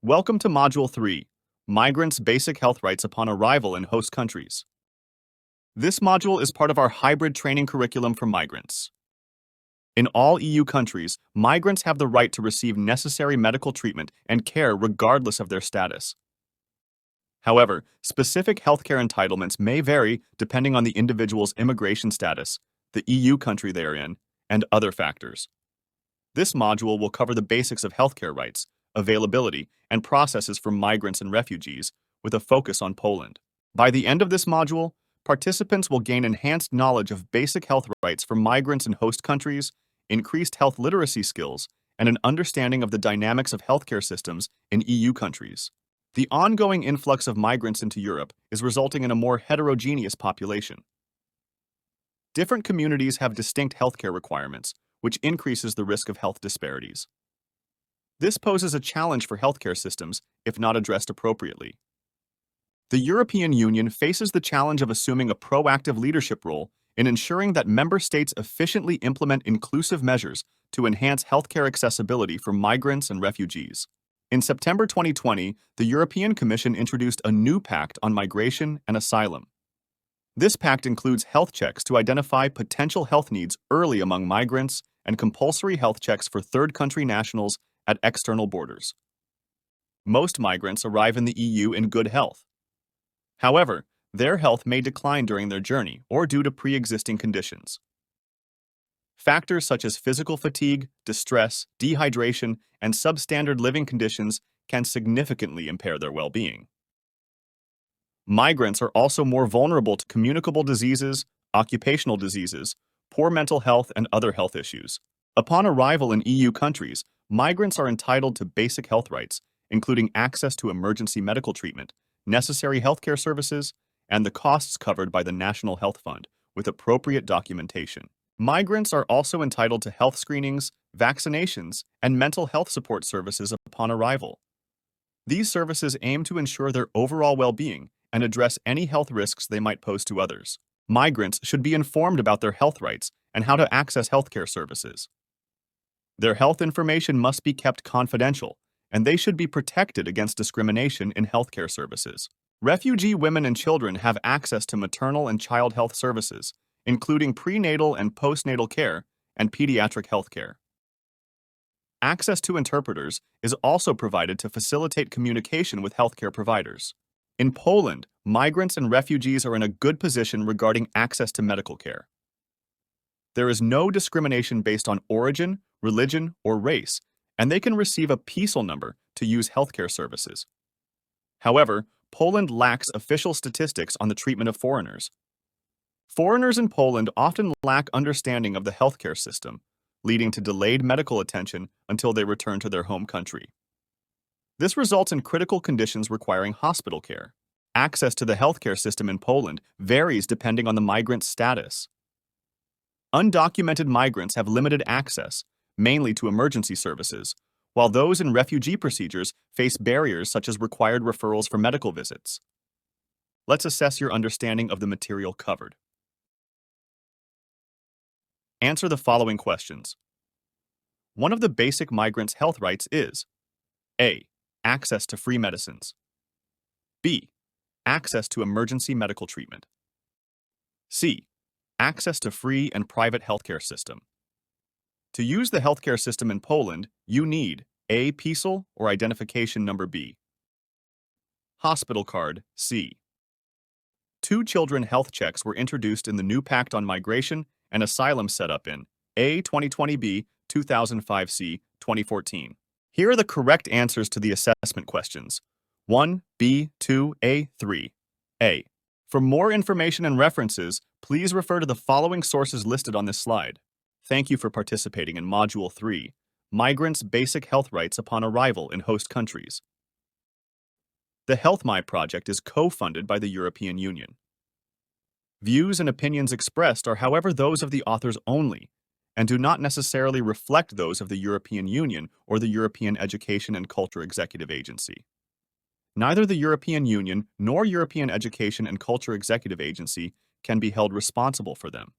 Welcome to Module 3, Migrants' Basic Health Rights Upon Arrival in Host Countries. This module is part of our hybrid training curriculum for migrants. In all EU countries, migrants have the right to receive necessary medical treatment and care regardless of their status. However, specific healthcare entitlements may vary depending on the individual's immigration status, the EU country they are in, and other factors. This module will cover the basics of healthcare rights, availability, and processes for migrants and refugees, with a focus on Poland. By the end of this module, participants will gain enhanced knowledge of basic health rights for migrants in host countries, increased health literacy skills, and an understanding of the dynamics of healthcare systems in EU countries. The ongoing influx of migrants into Europe is resulting in a more heterogeneous population. Different communities have distinct healthcare requirements, which increases the risk of health disparities. This poses a challenge for healthcare systems if not addressed appropriately. The European Union faces the challenge of assuming a proactive leadership role in ensuring that member states efficiently implement inclusive measures to enhance healthcare accessibility for migrants and refugees. In September 2020, the European Commission introduced a new pact on migration and asylum. This pact includes health checks to identify potential health needs early among migrants and compulsory health checks for third country nationals at external borders. Most migrants arrive in the EU in good health. However, their health may decline during their journey or due to pre-existing conditions. Factors such as physical fatigue, distress, dehydration, and substandard living conditions can significantly impair their well-being. Migrants are also more vulnerable to communicable diseases, occupational diseases, poor mental health, and other health issues. Upon arrival in EU countries, migrants are entitled to basic health rights, including access to emergency medical treatment, necessary healthcare services, and the costs covered by the National Health Fund, with appropriate documentation. Migrants are also entitled to health screenings, vaccinations, and mental health support services upon arrival. These services aim to ensure their overall well-being and address any health risks they might pose to others. Migrants should be informed about their health rights and how to access healthcare services. Their health information must be kept confidential, and they should be protected against discrimination in healthcare services. Refugee women and children have access to maternal and child health services, including prenatal and postnatal care and pediatric health care. Access to interpreters is also provided to facilitate communication with healthcare providers. In Poland, migrants and refugees are in a good position regarding access to medical care. There is no discrimination based on origin, religion, or race, and they can receive a PESEL number to use healthcare services. However, Poland lacks official statistics on the treatment of foreigners. Foreigners in Poland often lack understanding of the healthcare system, leading to delayed medical attention until they return to their home country. This results in critical conditions requiring hospital care. Access to the healthcare system in Poland varies depending on the migrant's status. Undocumented migrants have limited access, mainly to emergency services, while those in refugee procedures face barriers such as required referrals for medical visits. Let's assess your understanding of the material covered. Answer the following questions. One of the basic migrants' health rights is A. Access to free medicines. B. Access to emergency medical treatment. C. Access to free and private healthcare system. To use the healthcare system in Poland, you need A. PESEL or identification number B. Hospital card C. 2 children health checks were introduced in the new Pact on Migration and Asylum set up in A. 2020B 2005C 2014. Here are the correct answers to the assessment questions. 1, B, 2, A, 3. A. For more information and references, please refer to the following sources listed on this slide. Thank you for participating in Module 3, Migrants' Basic Health Rights Upon Arrival in Host Countries. The HealthMy project is co-funded by the European Union. Views and opinions expressed are, however, those of the authors only, and do not necessarily reflect those of the European Union or the European Education and Culture Executive Agency. Neither the European Union nor European Education and Culture Executive Agency can be held responsible for them.